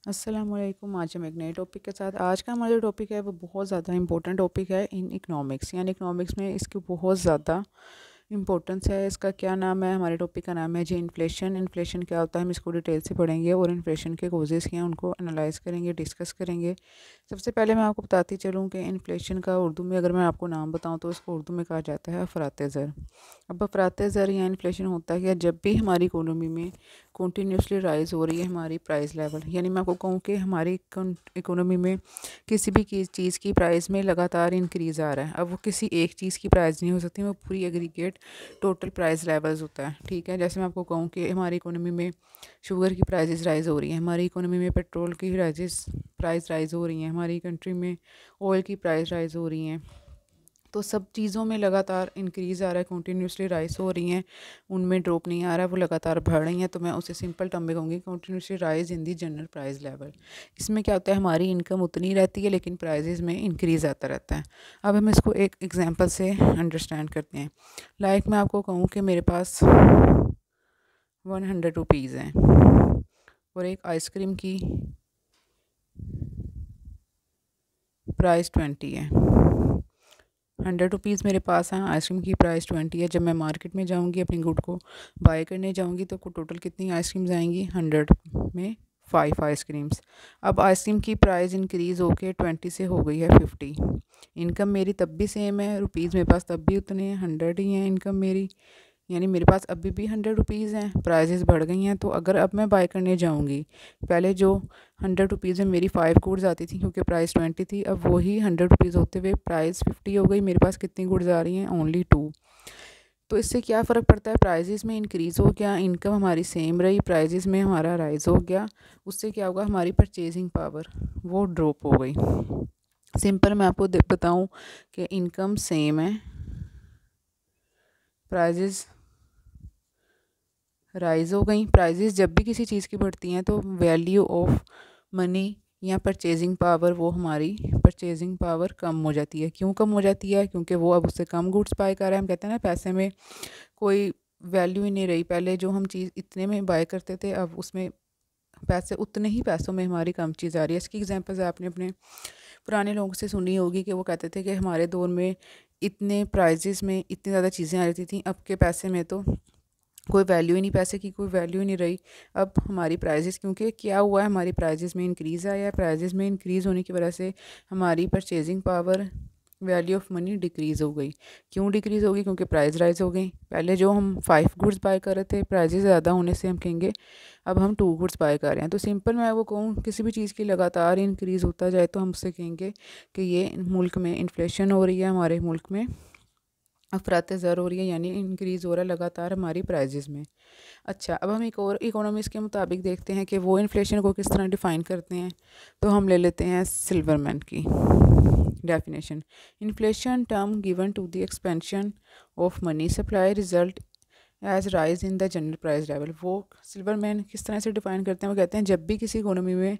अस्सलाम वालेकुम। आज हम एक नए टॉपिक के साथ आज का हमारा जो टॉपिक है वो बहुत ज़्यादा इंपॉर्टेंट टॉपिक है इन इकोनॉमिक्स, यानी इकोनॉमिक्स में इसकी बहुत ज़्यादा इंपॉर्टेंस है। इसका क्या नाम है, हमारे टॉपिक का नाम है जी इन्फ्लेशन। इन्फ्लेशन क्या होता है हम इसको डिटेल से पढ़ेंगे और इन्फ्लेशन के कॉजेज़ क्या हैं उनको एनालाइज करेंगे, डिस्कस करेंगे। सबसे पहले मैं आपको बताती चलूँ कि इन्फ्लेशन का उर्दू में अगर मैं आपको नाम बताऊँ तो इसको उर्दू में कहा जाता है अफरात ज़र। अब अफरात ज़र या इन्फ्लेशन होता है कि जब भी हमारी इकोनॉमी में कंटिन्यूसली राइज़ हो रही है हमारी प्राइस लेवल, यानी मैं आपको कहूँ कि हमारी इकोनॉमी में किसी भी चीज़ की प्राइस में लगातार इंक्रीज़ आ रहा है। अब वो किसी एक चीज़ की प्राइस नहीं हो सकती, वो पूरी एग्रीगेट टोटल प्राइस लेवल्स होता है। ठीक है, जैसे मैं आपको कहूँ कि हमारी इकोनॉमी में शुगर की प्राइसेस राइज़ हो रही हैं, हमारी इकोनॉमी में पेट्रोल की प्राइस राइज़ हो रही हैं, हमारी कंट्री में ऑयल की प्राइस राइज़ हो रही हैं। तो सब चीज़ों में लगातार इंक्रीज़ आ रहा है, कंटिन्यूसली राइज हो रही हैं, उनमें ड्रॉप नहीं आ रहा है, वो लगातार बढ़ रही हैं। तो मैं उसे सिंपल टर्म में कहूँगी continuously rise in the general price level. इसमें क्या होता है, हमारी इनकम उतनी रहती है लेकिन प्राइजेज़ में इंक्रीज़ आता रहता है। अब हम इसको एक एग्जांपल से अंडरस्टैंड करते हैं। लाइक मैं आपको कहूँ कि मेरे पास 100 रुपीज़ हैं और एक आइसक्रीम की प्राइस 20 है। 100 रुपीज़ मेरे पास है, आइसक्रीम की प्राइस 20 है। जब मैं मार्केट में जाऊंगी अपनी गुड को बाय करने जाऊंगी तो टोटल कितनी आइसक्रीम्स आएंगी, 100 में 5 आइसक्रीम्स। अब आइसक्रीम की प्राइस इंक्रीज़ होके 20 से हो गई है 50। इनकम मेरी तब भी सेम है, रुपीज़ मेरे पास तब भी उतने हैं, 100 ही हैं इनकम मेरी, यानी मेरे पास अभी भी 100 रुपीज़ हैं। प्राइजेस बढ़ गई हैं, तो अगर अब मैं बाय करने जाऊंगी, पहले जो 100 रुपीज़ में मेरी 5 गुड्स आती थी क्योंकि प्राइस 20 थी, अब वही 100 रुपीज़ होते हुए प्राइस 50 हो गई। मेरे पास कितनी गुड्स आ रही हैं, ओनली 2। तो इससे क्या फ़र्क पड़ता है, प्राइजेस में इंक्रीज़ हो गया, इनकम हमारी सेम रही, प्राइजेस में हमारा राइज़ हो गया। उससे क्या होगा, हमारी परचेजिंग पावर वो ड्रॉप हो गई। सिंपल मैं आपको बताऊँ कि इनकम सेम है, प्राइजेस राइज़ हो गई। प्राइजेस जब भी किसी चीज़ की बढ़ती हैं तो वैल्यू ऑफ मनी या परचेजिंग पावर, वो हमारी परचेजिंग पावर कम हो जाती है। क्यों कम हो जाती है, क्योंकि वो अब उससे कम गुड्स बाय कर रहा है। हम कहते हैं ना, पैसे में कोई वैल्यू ही नहीं रही। पहले जो हम चीज़ इतने में बाय करते थे, अब उसमें पैसे उतने ही पैसों में हमारी कम चीज़ आ रही है। इसकी एग्जांपल्स आपने अपने पुराने लोगों से सुनी होगी कि वो कहते थे कि हमारे दौर में इतने प्राइजेस में इतनी ज़्यादा चीज़ें आ जाती थी, अब के पैसे में तो कोई वैल्यू ही नहीं, पैसे की कोई वैल्यू ही नहीं रही। अब हमारी प्राइजेस, क्योंकि क्या हुआ है, हमारी प्राइजेस में इंक्रीज़ आया है। प्राइजेस में इंक्रीज़ होने की वजह से हमारी purchasing power, value of money decrease हो गई। क्यों डिक्रीज़ हो गई, क्योंकि प्राइस राइज हो गई। पहले जो हम 5 गुड्स बाय कर रहे थे, प्राइजेस ज़्यादा होने से हम कहेंगे अब हम 2 गुड्स बाय कर रहे हैं। तो सिंपल मैं वो कहूँ, किसी भी चीज़ की लगातार इंक्रीज़ होता जाए तो हम उससे कहेंगे कि ये मुल्क में इन्फ्लेशन हो रही है, हमारे मुल्क में अफरात ज़र हो रही है, यानी इंक्रीज़ हो रहा है लगातार हमारी प्राइजेस में। अच्छा, अब हम एक और इकोनॉमिस्ट के मुताबिक देखते हैं कि वो इन्फ्लेशन को किस तरह डिफ़ाइन करते हैं। तो हम ले लेते हैं सिल्वरमैन की definition. Inflation term given to the expansion of money supply result as rise in the general price level. वो सिल्वरमैन किस तरह से डिफ़ाइन करते हैं, वो कहते हैं जब भी किसी इकोनॉमी में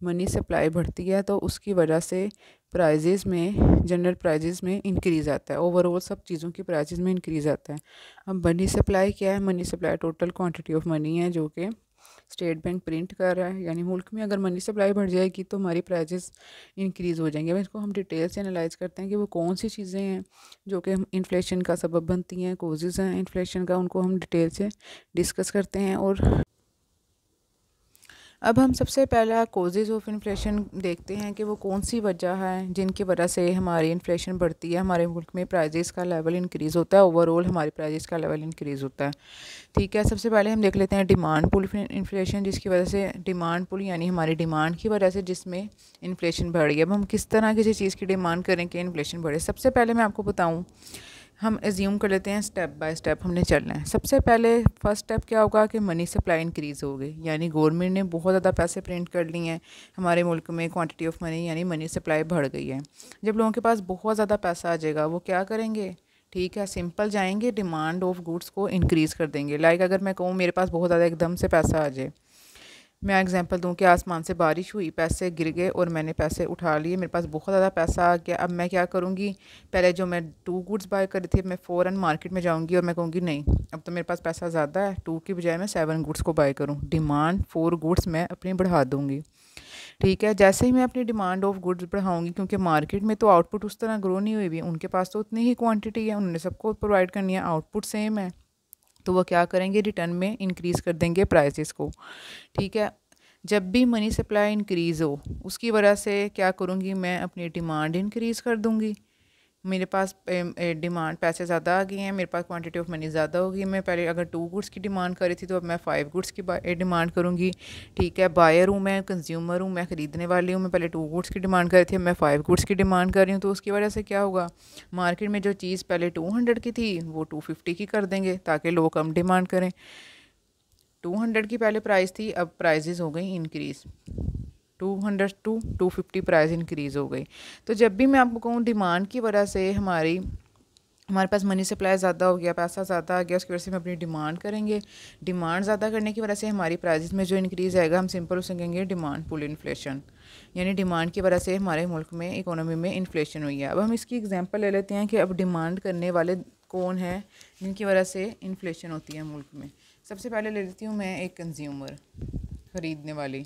मनी सप्लाई बढ़ती है तो उसकी वजह से प्राइजेज़ में, जनरल प्राइजेज़ में इंक्रीज़ आता है, ओवरऑल सब चीज़ों की प्राइजेज़ में इंक्रीज़ आता है। अब मनी सप्लाई क्या है, money supply total quantity of money है जो कि स्टेट बैंक प्रिंट कर रहा है। यानी मुल्क में अगर मनी सप्लाई बढ़ जाएगी तो हमारी प्राइजेस इंक्रीज़ हो जाएंगे। अब इसको हम डिटेल से एनालाइज करते हैं कि वो कौन सी चीज़ें हैं जो कि इन्फ्लेशन का सबब बनती हैं, कोजेज़ हैं इन्फ्लेशन का, उनको हम डिटेल से डिस्कस करते हैं। और अब हम सबसे पहला कोजेज़ ऑफ इन्फ्लेशन देखते हैं कि वो कौन सी वजह है जिनकी वजह से हमारी इन्फ्लेशन बढ़ती है, हमारे मुल्क में प्राइजेस का लेवल इंक्रीज़ होता है, ओवरऑल हमारी प्राइजेस का लेवल इंक्रीज़ होता है। ठीक है, सबसे पहले हम देख लेते हैं डिमांड पुल इन्फ्लेशन, जिसकी वजह से डिमांड पुल यानी हमारी डिमांड की वजह से जिसमें इन्फ्लेशन बढ़ रही है। अब हम किस तरह किसी चीज़ की डिमांड करें कि इन्फ्लेशन बढ़े। सबसे पहले मैं आपको बताऊँ, हम एज्यूम कर लेते हैं स्टेप बाय स्टेप हमने चलना है। सबसे पहले फर्स्ट स्टेप क्या होगा कि मनी सप्लाई इंक्रीज़ हो गई, यानी गवर्नमेंट ने बहुत ज़्यादा पैसे प्रिंट कर लिए हैं, हमारे मुल्क में क्वांटिटी ऑफ मनी यानी मनी सप्लाई बढ़ गई है। जब लोगों के पास बहुत ज़्यादा पैसा आ जाएगा, वो क्या करेंगे, ठीक है, सिंपल जाएंगे डिमांड ऑफ गुड्स को इंक्रीज़ कर देंगे। लाइक अगर मैं कहूँ मेरे पास बहुत ज़्यादा एकदम से पैसा आ जाए, मैं एग्जांपल दूं कि आसमान से बारिश हुई, पैसे गिर गए और मैंने पैसे उठा लिए, मेरे पास बहुत ज़्यादा पैसा आ गया। अब मैं क्या करूँगी, पहले जो मैं 2 गुड्स बाय कर रही थी, मैं फ़ौरन मार्केट में जाऊँगी और मैं कहूँगी नहीं, अब तो मेरे पास पैसा ज़्यादा है, 2 की बजाय मैं 7 गुड्स को बाय करूँ। डिमांड 4 गुड्स मैं अपनी बढ़ा दूँगी। ठीक है। जैसे ही मैं अपनी डिमांड ऑफ गुड्स बढ़ाऊंगी, क्योंकि मार्केट में तो आउटपुट उस तरह ग्रो नहीं हुई भी, उनके पास तो उतनी ही क्वांटिटी है, उन्होंने सबको प्रोवाइड करनी है, आउटपुट सेम है, तो वो क्या करेंगे, रिटर्न में इंक्रीज़ कर देंगे प्राइसेस को। ठीक है। जब भी मनी सप्लाई इंक्रीज़ हो, उसकी वजह से क्या करूँगी, मैं अपनी डिमांड इंक्रीज़ कर दूँगी। मेरे पास डिमांड पैसे ज़्यादा आ गए हैं, मेरे पास क्वांटिटी ऑफ मनी ज़्यादा होगी। मैं पहले अगर 2 गुड्स की डिमांड कर रही थी, तो अब मैं 5 गुड्स की डिमांड करूँगी। ठीक है। बायर हूँ मैं, कंज्यूमर हूँ, मैं ख़रीदने वाली हूँ। मैं पहले 2 गुड्स की डिमांड कर रही थी, अब मैं 5 गुड्स की डिमांड कर रही हूँ। तो उसकी वजह से क्या होगा, मार्केट में जो चीज़ पहले 200 की थी वो 250 की कर देंगे, ताकि लोग कम डिमांड करें। 200 की पहले प्राइस थी, अब प्राइजेज़ हो गई इंक्रीज़, 200 टू 250 प्राइस इंक्रीज़ हो गई। तो जब भी मैं आपको कहूँ डिमांड की वजह से हमारे पास मनी सप्लाई ज़्यादा हो गया, पैसा ज़्यादा आ गया, उसकी वजह से हम अपनी डिमांड करेंगे। डिमांड ज़्यादा करने की वजह से हमारी प्राइसेस में जो इंक्रीज़ आएगा, हम सिंपल उसे कहेंगे डिमांड पुल इन्फ्लेशन, यानी डिमांड की वजह से हमारे मुल्क में इकोनॉमी में इन्फ्लेशन हुई है। अब हम इसकी एग्जांपल ले लेते हैं कि अब डिमांड करने वाले कौन हैं जिनकी वजह से इन्फ्लेशन होती है मुल्क में। सबसे पहले ले लेती हूँ मैं एक कंज्यूमर, ख़रीदने वाली।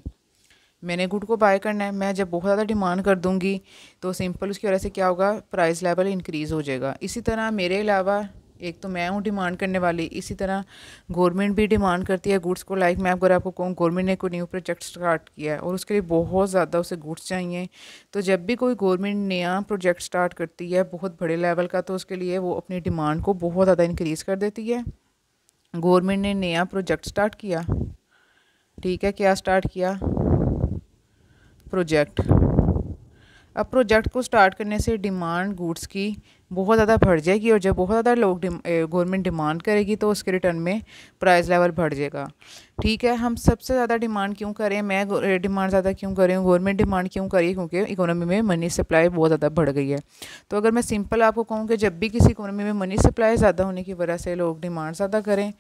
मैंने गुड को बाय करना है, मैं जब बहुत ज़्यादा डिमांड कर दूंगी तो सिंपल उसकी वजह से क्या होगा, प्राइस लेवल इंक्रीज़ हो जाएगा। इसी तरह मेरे अलावा एक तो मैं हूँ डिमांड करने वाली, इसी तरह गवर्नमेंट भी डिमांड करती है गुड्स को। लाइक मैं अगर आपको कहूँ, गवर्नमेंट ने कोई न्यू प्रोजेक्ट स्टार्ट किया है और उसके लिए बहुत ज़्यादा उसे गुड्स चाहिए, तो जब भी कोई गवर्नमेंट नया प्रोजेक्ट स्टार्ट करती है बहुत बड़े लेवल का, तो उसके लिए वो अपनी डिमांड को बहुत ज़्यादा इंक्रीज़ कर देती है। गवर्नमेंट ने नया प्रोजेक्ट स्टार्ट किया, ठीक है, क्या स्टार्ट किया, प्रोजेक्ट। अब प्रोजेक्ट को स्टार्ट करने से डिमांड गुड्स की बहुत ज़्यादा बढ़ जाएगी, और जब बहुत ज़्यादा लोग गवर्नमेंट डिमांड करेगी तो उसके रिटर्न में प्राइस लेवल बढ़ जाएगा। ठीक है। हम सबसे ज़्यादा डिमांड क्यों करें, मैं डिमांड ज़्यादा क्यों करें, गवर्नमेंट डिमांड क्यों करिए, क्योंकि इकोनॉमी में मनी सप्लाई बहुत ज़्यादा बढ़ गई है। तो अगर मैं सिंपल आपको कहूँ कि जब भी किसी इकोनॉमी में मनी सप्लाई ज़्यादा होने की वजह से लोग डिमांड ज़्यादा करें,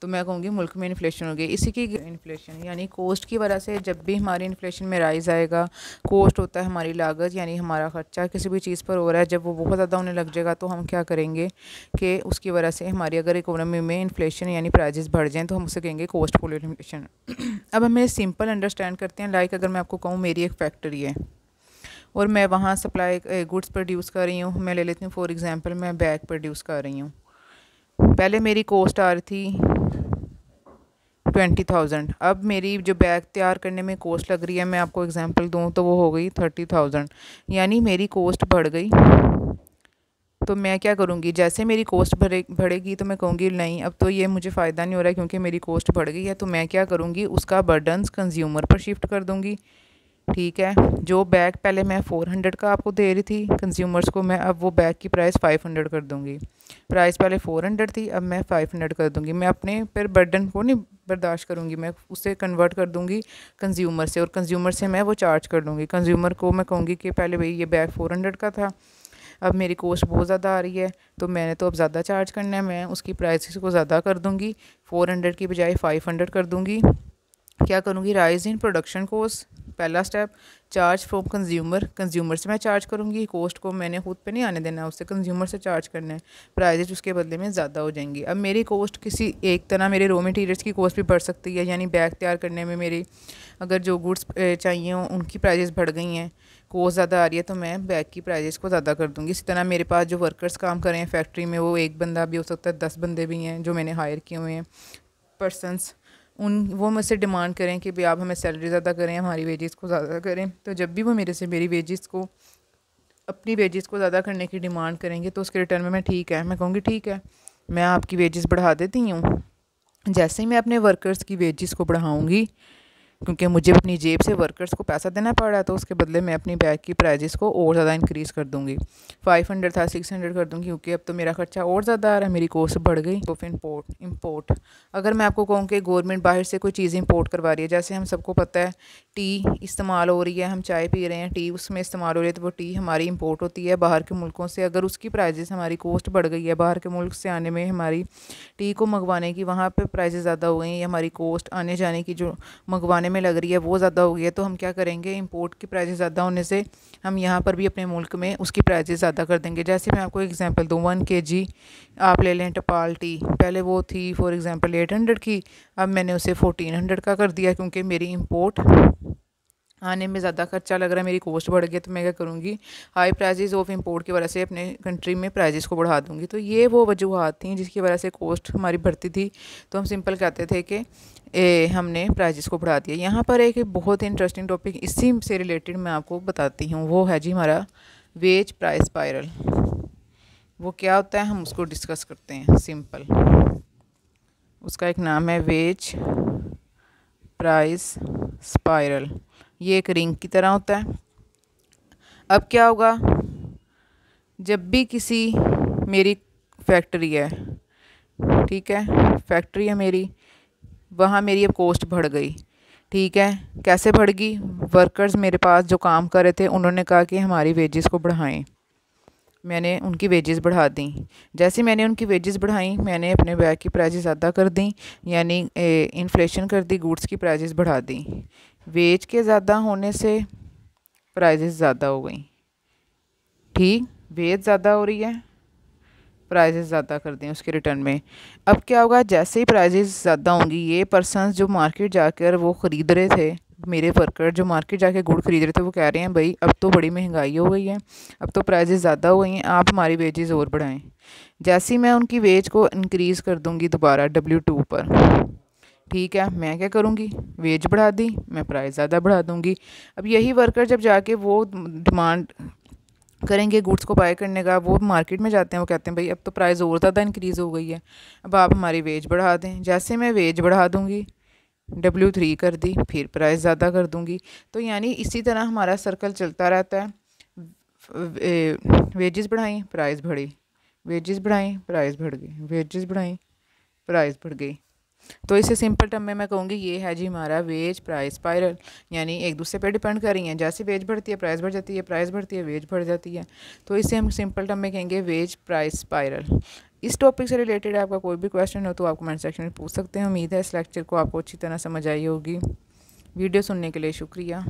तो मैं कहूँगी मुल्क में इन्फ्लेशन होगी। इसी की इन्फ्लेशन यानी कॉस्ट की वजह से, जब भी हमारी इन्फ्लेशन में राइज आएगा, कॉस्ट होता है हमारी लागत, यानी हमारा खर्चा किसी भी चीज़ पर हो रहा है, जब वो बहुत ज़्यादा होने लग जाएगा तो हम क्या करेंगे कि उसकी वजह से हमारी अगर इकोनॉमी में इन्फ्लेशन यानी प्राइजेस बढ़ जाएं, तो हम उसे कहेंगे कॉस्ट पुल इन्फ्लेशन। अब हमें सिंपल अंडरस्टैंड करते हैं। लाइक अगर मैं आपको कहूँ मेरी एक फैक्ट्री है और मैं वहाँ सप्लाई गुड्स प्रोड्यूस कर रही हूँ, मैं ले लेती हूँ फॉर एग्जांपल मैं बैग प्रोड्यूस कर रही हूँ। पहले मेरी कॉस्ट आ रही थी 20,000, अब मेरी जो बैग तैयार करने में कॉस्ट लग रही है, मैं आपको एग्जांपल दूँ तो वो हो गई 30,000, यानी मेरी कॉस्ट बढ़ गई। तो मैं क्या करूँगी, जैसे मेरी कॉस्ट बढ़ेगी तो मैं कहूँगी नहीं, अब तो ये मुझे फ़ायदा नहीं हो रहा है क्योंकि मेरी कॉस्ट बढ़ गई है, तो मैं क्या करूँगी, उसका बर्डन्स कंज्यूमर पर शिफ्ट कर दूँगी। ठीक है। जो बैग पहले मैं 400 का आपको दे रही थी कंज्यूमर्स को, मैं अब वो बैग की प्राइस 500 कर दूँगी। प्राइस पहले 400 थी, अब मैं 500 कर दूँगी। मैं अपने पर बर्डन को नहीं बर्दाश्त करूँगी, मैं उसे कन्वर्ट कर दूँगी कंज्यूमर से, और कंज्यूमर से मैं वो चार्ज कर दूँगी। कंज्यूमर को मैं कहूँगी कि पहले भाई ये बैग 400 का था, अब मेरी कॉस्ट बहुत ज़्यादा आ रही है, तो मैंने तो अब ज़्यादा चार्ज करना है, मैं उसकी प्राइस को ज़्यादा कर दूँगी, 400 की बजाय 500 कर दूँगी। क्या करूँगी, राइज इन प्रोडक्शन कॉस्ट, पहला स्टेप। चार्ज फ्रॉम कंज्यूमर से मैं चार्ज करूँगी, कॉस्ट को मैंने खुद पे नहीं आने देना, उससे कंज्यूमर से चार्ज करना है, प्राइजेज उसके बदले में ज़्यादा हो जाएंगी। अब मेरी कॉस्ट किसी एक तरह मेरे रॉ मटेरियल्स की कॉस्ट भी बढ़ सकती है, यानी बैग तैयार करने में मेरी अगर जो गुड्स चाहिए हों उनकी प्राइजेस बढ़ गई हैं, कॉस्ट ज़्यादा आ रही है, तो मैं बैग की प्राइजेस को ज़्यादा कर दूँगी। इसी तरह मेरे पास जो वर्कर्स काम कर रहे हैं फैक्ट्री में, वो एक बंदा भी हो सकता है, 10 बंदे भी हैं जो मैंने हायर किए हुए हैं पर्सनस, वो मुझसे डिमांड करें कि भाई आप हमें सैलरी ज़्यादा करें, हमारी वेजेस को ज़्यादा करें, तो जब भी वो मेरे से मेरी वेजेस को अपनी वेजेस को ज़्यादा करने की डिमांड करेंगे, तो उसके रिटर्न में मैं ठीक है, मैं कहूँगी ठीक है, मैं आपकी वेजेस बढ़ा देती हूँ। जैसे ही मैं अपने वर्कर्स की वेजेस को बढ़ाऊँगी, क्योंकि मुझे अपनी जेब से वर्कर्स को पैसा देना पड़ रहा है, तो उसके बदले मैं अपनी बैग की प्राइजेस को और ज़्यादा इंक्रीज़ कर दूँगी। 500 था 600 कर दूँगी, क्योंकि अब तो मेरा खर्चा और ज़्यादा आ रहा है, मेरी कॉस्ट बढ़ गई। तो फिर इंपोर्ट अगर मैं आपको कहूँ कि गवर्नमेंट बाहर से कोई चीज़ इंपोर्ट करवा रही है, जैसे हम सबको पता है टी इस्तेमाल हो रही है, हम चाय पी रहे हैं, टी उसमें इस्तेमाल हो रही है, तो वो टी हमारी इंपोर्ट होती है बाहर के मुल्कों से। अगर उसकी प्राइजेस हमारी कॉस्ट बढ़ गई है, बाहर के मुल्क से आने में हमारी टी को मंगवाने की वहाँ पे प्राइजेस ज़्यादा हो गई हैं, हमारी कॉस्ट आने जाने की जो मंगवाने में लग रही है वो ज़्यादा हो गई है, तो हम क्या करेंगे, इंपोर्ट की प्राइजेस ज़्यादा होने से हम यहाँ पर भी अपने मुल्क में उसकी प्राइजेस ज़्यादा कर देंगे। जैसे मैं आपको एग्जांपल दूँ, 1 kg आप ले लें टपाल टी, पहले वो थी फॉर एग्जांपल 800 की, अब मैंने उसे 1400 का कर दिया, क्योंकि मेरी इंपोर्ट आने में ज़्यादा खर्चा लग रहा है, मेरी कॉस्ट बढ़ गई, तो मैं क्या करूँगी, हाई प्राइजेज़ ऑफ इंपोर्ट की वजह से अपने कंट्री में प्राइजेज़ को बढ़ा दूँगी। तो ये वो वजूहत थी जिसकी वजह से कॉस्ट हमारी बढ़ती थी, तो हम सिंपल कहते थे कि हमने प्राइजेज़ को बढ़ा दिया। यहाँ पर एक बहुत इंटरेस्टिंग टॉपिक इसी से रिलेटेड मैं आपको बताती हूँ, वो है जी हमारा वेज प्राइस स्पाइरल। वो क्या होता है हम उसको डिस्कस करते हैं सिंपल। उसका एक नाम है वेज प्राइस स्पाइरल। ये एक रिंग की तरह होता है। अब क्या होगा, जब भी किसी मेरी फैक्ट्री है, ठीक है, फैक्ट्री है मेरी, वहाँ मेरी अब कॉस्ट बढ़ गई, ठीक है। कैसे बढ़ गई, वर्कर्स मेरे पास जो काम कर रहे थे उन्होंने कहा कि हमारी वेजेस को बढ़ाएं, मैंने उनकी वेजेस बढ़ा दी। जैसे मैंने उनकी वेजेस बढ़ाई, मैंने अपने बैग की प्राइजेस ज़्यादा कर दी, यानी इन्फ्लेशन कर दी, गुड्स की प्राइजेस बढ़ा दी। वेज के ज़्यादा होने से प्राइजेस ज़्यादा हो गई, ठीक, वेज ज़्यादा हो रही है, प्राइजेस ज़्यादा कर दें उसके रिटर्न में। अब क्या होगा, जैसे ही प्राइजेस ज़्यादा होंगी, ये पर्सनस जो मार्केट जाकर वो ख़रीद रहे थे, मेरे वर्कर जो मार्केट जाके गुड़ खरीद रहे थे, वो कह रहे हैं भाई अब तो बड़ी महंगाई हो गई है, अब तो प्राइजेस ज़्यादा हो गई हैं, आप हमारी वेजेस और बढ़ाएं। जैसे ही मैं उनकी वेज को इंक्रीज़ कर दूँगी दोबारा W2 पर, ठीक है, मैं क्या करूँगी, वेज बढ़ा दी, मैं प्राइस ज़्यादा बढ़ा दूँगी। अब यही वर्कर जब जाके वो डिमांड करेंगे गुड्स को बाय करने का, वो मार्केट में जाते हैं, वो कहते हैं भाई अब तो प्राइस और ज़्यादा इंक्रीज़ हो गई है, अब आप हमारी वेज बढ़ा दें। जैसे मैं वेज बढ़ा दूँगी, W3 कर दी, फिर प्राइस ज़्यादा कर दूँगी। तो यानी इसी तरह हमारा सर्कल चलता रहता है। वेजेस बढ़ाई, प्राइस बढ़ी, वेजेस बढ़ाई, प्राइस बढ़ गई, वेजेस बढ़ाई, प्राइस बढ़ गई। तो इसे सिंपल टर्म में मैं कहूँगी ये है जी हमारा वेज प्राइस स्पाइरल, यानी एक दूसरे पे डिपेंड कर रही हैं। जैसे वेज बढ़ती है प्राइस बढ़ जाती है, प्राइस बढ़ती है वेज बढ़ जाती है। तो इसे हम सिंपल टर्म में कहेंगे वेज प्राइस स्पाइरल। इस टॉपिक से रिलेटेड आपका कोई भी क्वेश्चन हो तो आप कमेंट सेक्शन में पूछ सकते हैं। उम्मीद है इस लेक्चर को आपको अच्छी तरह समझ आई होगी। वीडियो सुनने के लिए शुक्रिया।